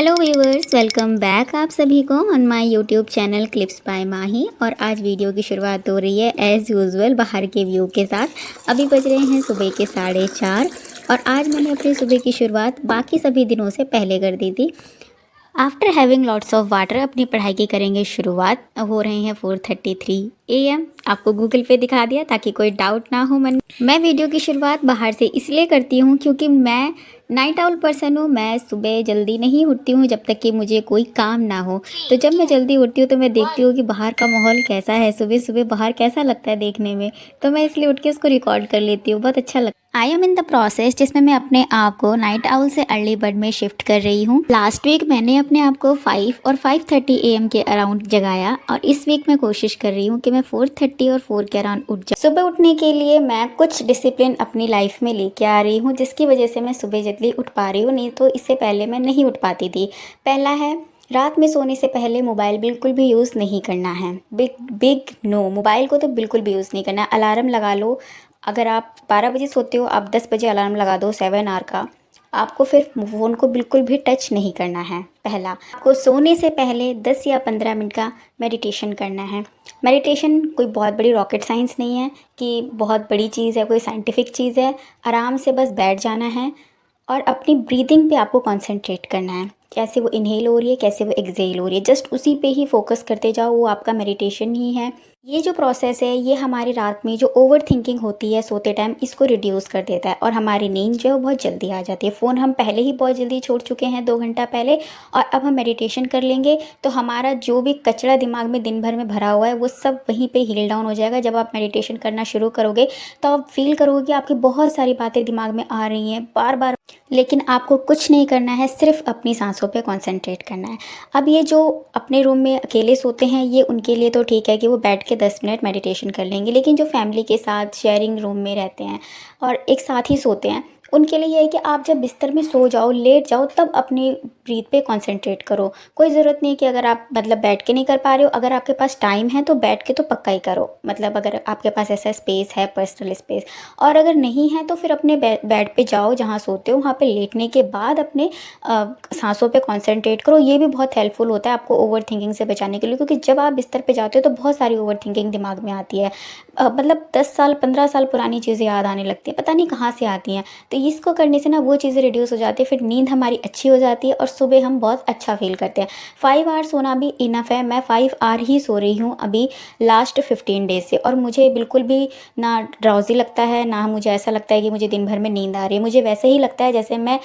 Hello viewers, welcome back आप सभी को on my YouTube channel clips by Mahi. और आज वीडियो की शुरुआत हो रही है एज़ यूजुअल बाहर के व्यू के साथ। अभी बज रहे हैं सुबह के 4:30 और आज मैंने अपनी सुबह की शुरुआत बाकी सभी दिनों से पहले कर दी थी। After having lots of water अपनी पढ़ाई की करेंगे शुरुआत। हो रहे हैं 4:33 AM। आपको गूगल पे दिखा दिया ताकि कोई डाउट ना हो मन। मैं वीडियो की शुरुआत बाहर से इसलिए करती हूँ क्योंकि मैं नाइट आउल पर्सन हूँ। मैं सुबह जल्दी नहीं उठती हूँ जब तक कि मुझे कोई काम ना हो। तो जब मैं जल्दी उठती हूँ तो मैं देखती हूँ कि बाहर का माहौल कैसा है, सुबह सुबह बाहर कैसा लगता है देखने में। तो मैं इसलिए उठ के उसको रिकॉर्ड कर लेती हूँ, बहुत अच्छा लगता है। I am in the process जिसमें मैं अपने आप को नाइट आउल से अर्ली बर्ड में शिफ्ट कर रही हूँ। लास्ट वीक मैंने अपने आप को 5 और 5:30 AM के अराउंड जगाया और इस वीक मैं कोशिश कर रही हूँ कि मैं 4:30 और 4 के अराउंड उठ जाऊँ। सुबह उठने के लिए मैं कुछ डिसिप्लिन अपनी लाइफ में लेके आ रही हूँ जिसकी वजह से मैं सुबह जल्दी उठ पा रही हूँ, नहीं तो इससे पहले मैं नहीं उठ पाती थी। पहला है, रात में सोने से पहले मोबाइल बिल्कुल भी यूज़ नहीं करना है। बिग बिग नो, मोबाइल को तो बिल्कुल भी यूज़ नहीं करना है। अलार्म लगा लो, अगर आप 12 बजे सोते हो आप 10 बजे अलार्म लगा दो 7 आवर का। आपको फिर फ़ोन को बिल्कुल भी टच नहीं करना है। पहला, आपको सोने से पहले 10 या 15 मिनट का मेडिटेशन करना है। मेडिटेशन कोई बहुत बड़ी रॉकेट साइंस नहीं है कि बहुत बड़ी चीज़ है, कोई साइंटिफिक चीज़ है। आराम से बस बैठ जाना है और अपनी ब्रीदिंग पे आपको कंसंट्रेट करना है। कैसे वो इनहेल हो रही है, कैसे वो एक्सहेल हो रही है, जस्ट उसी पे ही फोकस करते जाओ, वो आपका मेडिटेशन ही है। ये जो प्रोसेस है ये हमारी रात में जो ओवर थिंकिंग होती है सोते टाइम, इसको रिड्यूस कर देता है और हमारी नींद जो है वो बहुत जल्दी आ जाती है। फ़ोन हम पहले ही बहुत जल्दी छोड़ चुके हैं 2 घंटा पहले, और अब हम मेडिटेशन कर लेंगे तो हमारा जो भी कचरा दिमाग में दिन भर में भरा हुआ है वो सब वहीं पे हील डाउन हो जाएगा। जब आप मेडिटेशन करना शुरू करोगे तो आप फील करोगे कि आपकी बहुत सारी बातें दिमाग में आ रही हैं बार बार, लेकिन आपको कुछ नहीं करना है, सिर्फ अपनी सांसों पे कंसंट्रेट करना है। अब ये जो अपने रूम में अकेले सोते हैं ये उनके लिए तो ठीक है कि वो बैठ के 10 मिनट मेडिटेशन कर लेंगे, लेकिन जो फैमिली के साथ शेयरिंग रूम में रहते हैं और एक साथ ही सोते हैं उनके लिए ये है कि आप जब बिस्तर में सो जाओ, लेट जाओ, तब अपनी ब्रीथ पे कंसंट्रेट करो। कोई ज़रूरत नहीं कि अगर आप मतलब बैठ के नहीं कर पा रहे हो, अगर आपके पास टाइम है तो बैठ के तो पक्का ही करो, मतलब अगर आपके पास ऐसा स्पेस है, पर्सनल स्पेस। और अगर नहीं है तो फिर अपने बेड पे जाओ जहाँ सोते हो, वहाँ पे लेटने के बाद अपने सांसों पे कंसंट्रेट करो। ये भी बहुत हेल्पफुल होता है आपको ओवर थिंकिंग से बचाने के लिए, क्योंकि जब आप बिस्तर पे जाते हो तो बहुत सारी ओवर थिंकिंग दिमाग में आती है। मतलब 10 साल 15 साल पुरानी चीज़ें याद आने लगती हैं, पता नहीं कहाँ से आती हैं। तो इसको करने से ना वो चीज़ें रिड्यूस हो जाती है, फिर नींद हमारी अच्छी हो जाती है और सुबह हम बहुत अच्छा फील करते हैं। 5 आवर सोना भी इनफ है। मैं 5 आवर ही सो रही हूँ अभी लास्ट 15 डेज से, और मुझे बिल्कुल भी ना ड्राउजी लगता है, ना मुझे ऐसा लगता है कि मुझे दिन भर में नींद आ रही है। मुझे वैसे ही लगता है जैसे मैं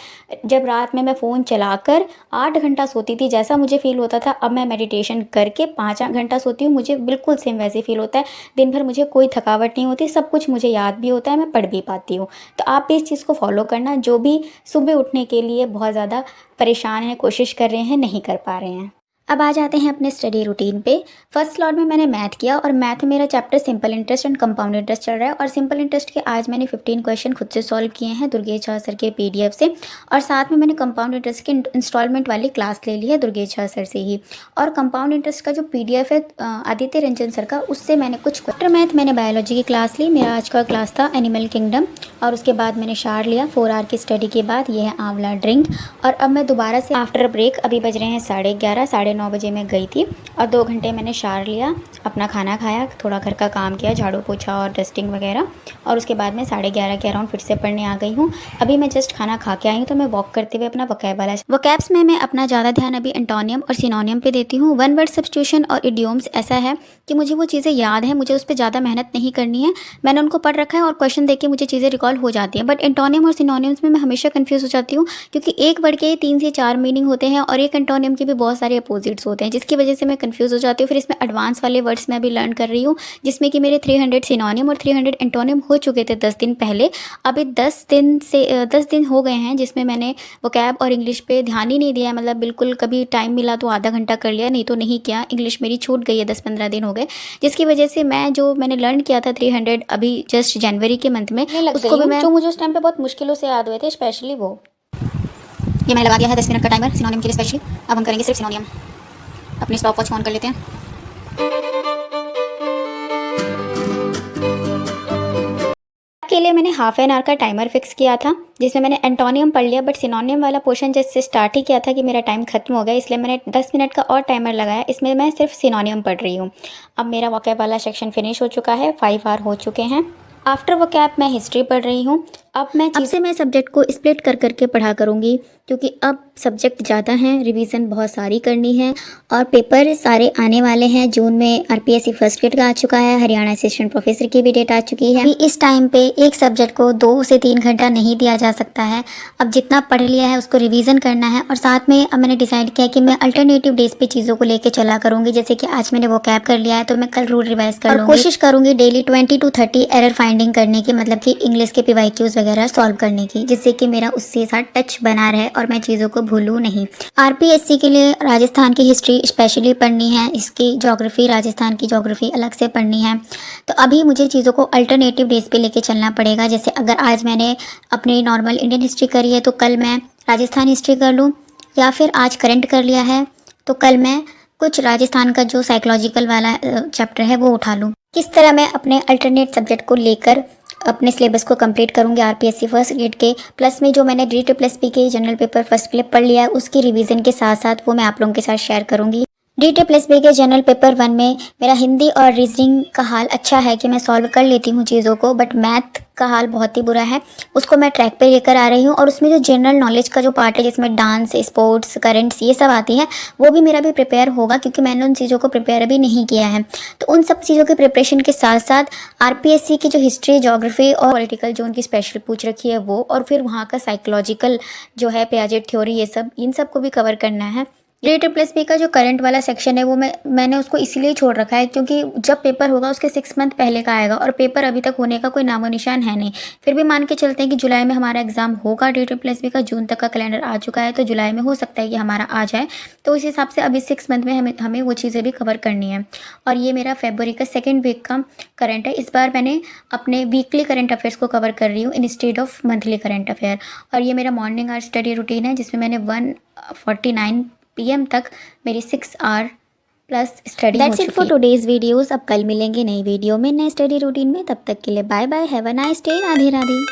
जब रात में मैं फ़ोन चलाकर 8 घंटा सोती थी, जैसा मुझे फ़ील होता था, अब मैं मेडिटेशन करके 5 घंटा सोती हूँ, मुझे बिल्कुल सेम वैसे फ़ील होता है। दिन भर मुझे कोई थकावट नहीं होती, सब कुछ मुझे याद भी होता है, मैं पढ़ भी पाती हूँ। तो आप भी इस चीज़ को फॉलो करना, जो भी सुबह उठने के लिए बहुत ज़्यादा परेशान हैं, कोशिश कर रहे हैं, नहीं कर पा रहे हैं। अब आ जाते हैं अपने स्टडी रूटीन पे। फर्स्ट स्लॉट में मैंने मैथ किया और मैथ में मेरा chapter simple interest and compound interest चल रहा है, और सिंपल इंटरेस्ट के आज मैंने 15 क्वेश्चन खुद से सॉल्व किए हैं दुर्गेश झा सर के PDF से, और साथ में मैंने कंपाउंड इंटरेस्ट की इंस्टॉलमेंट वाली क्लास ले ली है दुर्गेश झा सर से ही। और कंपाउंड इंटरेस्ट का जो PDF है आदित्य रंजन सर का, उससे मैंने कुछ आफ्टर मैथ मैंने बायोलॉजी की क्लास ली। मेरा आज का क्लास था एनिमल किंगडम, और उसके बाद मैंने शार लिया 4 आवर की स्टडी के बाद। ये है आंवला ड्रिंक। और अब मैं दोबारा से आफ्टर ब्रेक, अभी बज रहे हैं 11:30, 9:30 बजे मैं गई थी और 2 घंटे मैंने शार लिया, अपना खाना खाया, थोड़ा घर का काम किया, झाड़ू पोछा और डस्टिंग वगैरह, और उसके बाद मैं 11:30 के अराउंड फिर से पढ़ने आ गई हूँ। अभी मैं जस्ट खाना खा के आई हूँ तो मैं वॉक करते हुए अपना वोकैब वाला वोकैब्स में मैं अपना ज़्यादा ध्यान अभी एंटोनियम और सिनोनियम पे देती हूँ। वन वर्ड सब्स्टिट्यूशन और इडियोम्स ऐसा है कि मुझे वो चीज़ें याद है, मुझे उस पर ज़्यादा मेहनत नहीं करनी है, मैंने उनको पढ़ रखा है और क्वेश्चन देख के मुझे चीज़ें रिकॉल हो जाती हैं। बट एंटोनियम और सिनोनियम्स में मैं हमेशा कन्फ्यूज़ हो जाती हूँ, क्योंकि एक वर्ड के 3 से 4 मीनिंग होते हैं और एक एंटोनियम के भी बहुत सारे अपोजिट्स होते हैं, जिसकी वजह से मैं कन्फ्यूज़ हो जाती हूँ। फिर इसमें एडवांस वाले वर्ड्स मैं अभी लर्न कर रही हूँ, जिसमें कि मेरे 300 सिनोनियम और 300 एंटोनियम हो चुके थे 10 दिन पहले। अभी 10 दिन हो गए हैं जिसमें मैंने वोकैब और इंग्लिश पे ध्यान ही नहीं दिया, मतलब बिल्कुल कभी टाइम मिला तो आधा घंटा कर लिया, नहीं तो नहीं किया। इंग्लिश मेरी छूट गई है, 10-15 दिन हो गए, जिसकी वजह से मैं जो मैंने लर्न किया था 300 अभी जस्ट जनवरी के मंथ में, उसको भी मैं, जो मुझे उस टाइम पे बहुत मुश्किलों से याद हुए थे, स्पेशली वो। ये मैंने लगा दिया है 10 मिनट का टाइमर सिनोनियम के लिए स्पेशली। अब हम करेंगे सिर्फ सिनोनियम। अपनी स्टॉप वॉच ऑन कर लेते हैं। के इसके लिए मैंने हाफ एन आवर का टाइमर फिक्स किया था, जिसमें मैंने एंटोनियम पढ़ लिया, बट सिनोनियम वाला पोर्शन जिससे स्टार्ट ही किया था कि मेरा टाइम खत्म हो गया, इसलिए मैंने 10 मिनट का और टाइमर लगाया। इसमें मैं सिर्फ सिनोनियम पढ़ रही हूँ। अब मेरा वोकैब वाला सेक्शन फिनिश हो चुका है, 5 आवर हो चुके हैं। आफ्टर वोकैब मैं हिस्ट्री पढ़ रही हूँ। अब से मैं सब्जेक्ट को स्प्लिट कर करके पढ़ा करूँगी, क्योंकि अब सब्जेक्ट ज़्यादा हैं, रिवीजन बहुत सारी करनी है और पेपर सारे आने वाले हैं। जून में आरपीएससी फर्स्ट ग्रेड का आ चुका है, हरियाणा असिस्टेंट प्रोफेसर की भी डेट आ चुकी है। इस टाइम पे एक सब्जेक्ट को 2 से 3 घंटा नहीं दिया जा सकता है। अब जितना पढ़ लिया है उसको रिवीजन करना है, और साथ में अब मैंने डिसाइड किया कि मैं अल्टरनेटिव डेज पे चीज़ों को लेकर चला करूँगी। जैसे कि आज मैंने वो कैब कर लिया है, तो मैं कल रूल रिवाइज कर लूँगी। कोशिश करूँगी डेली 20 to 30 एरर फाइंडिंग करने की, मतलब कि इंग्लिश के पीवाईक्यूज वगैरह सॉल्व करने की, जिससे कि मेरा उसके साथ टच बना रहे और मैं चीज़ों को भूलूं नहीं। आरपीएससी के लिए राजस्थान की हिस्ट्री स्पेशली पढ़नी है, इसकी ज्योग्राफी, राजस्थान की ज्योग्राफी अलग से पढ़नी है। तो अभी मुझे चीज़ों को अल्टरनेटिव डेज पे लेके चलना पड़ेगा। जैसे अगर आज मैंने अपनी नॉर्मल इंडियन हिस्ट्री करी है, तो कल मैं राजस्थान हिस्ट्री कर लूँ, या फिर आज करंट कर लिया है तो कल मैं कुछ राजस्थान का जो साइकोलॉजिकल वाला चैप्टर है वो उठा लूँ। किस तरह मैं अपने अल्टरनेट सब्जेक्ट को लेकर अपने सिलेबस को कंप्लीट करूंगी आरपीएससी फर्स्ट ग्रेड के। प्लस में जो मैंने DTSP के जनरल पेपर फर्स्ट क्लिप पढ़ लिया है, उसकी रिवीजन के साथ साथ वो मैं आप लोगों के साथ शेयर करूंगी। DTSP के जनरल पेपर 1 में मेरा हिंदी और रीजनिंग का हाल अच्छा है कि मैं सॉल्व कर लेती हूँ चीज़ों को, बट मैथ का हाल बहुत ही बुरा है। उसको मैं ट्रैक पे लेकर आ रही हूँ, और उसमें जो जनरल नॉलेज का जो पार्ट है, जिसमें डांस, स्पोर्ट्स, करंट्स ये सब आती है, वो भी मेरा भी प्रिपेयर होगा, क्योंकि मैंने उन चीज़ों को प्रिपेयर अभी नहीं किया है। तो उन सब चीज़ों के प्रिपरेशन के साथ साथ आरपीएससी की जो हिस्ट्री, ज्योग्राफी और पॉलिटिकल जो उनकी स्पेशल पूछ रखी है वो, और फिर वहाँ का साइकोलॉजिकल जो है, पियाजेट थ्योरी, ये सब इन सब को भी कवर करना है। DTSP का जो करंट वाला सेक्शन है वो मैंने उसको इसीलिए छोड़ रखा है, क्योंकि जब पेपर होगा उसके 6 मंथ पहले का आएगा, और पेपर अभी तक होने का कोई नामो निशान है नहीं। फिर भी मान के चलते हैं कि जुलाई में हमारा एग्जाम होगा DTSP का, जून तक का कैलेंडर आ चुका है, तो जुलाई में हो सकता है कि हमारा आ जाए। तो उस हिसाब से अभी 6 मंथ में हमें वो चीज़ें भी कवर करनी है। और ये मेरा फरवरी का 2nd वीक का करंट है। इस बार मैंने अपने वीकली करंट अफेयर्स को कवर कर रही हूँ instead of monthly current affair. और ये मेरा मॉर्निंग आवर स्टडी रूटीन है, जिसमें मैंने 1:49 PM तक मेरी 6 आवर प्लस स्टडी हो चुकी है। That's it for today's videos. अब कल मिलेंगे नई वीडियो में, नए स्टडी रूटीन में। तब तक के लिए bye bye, have a nice day, Radhe Radhe.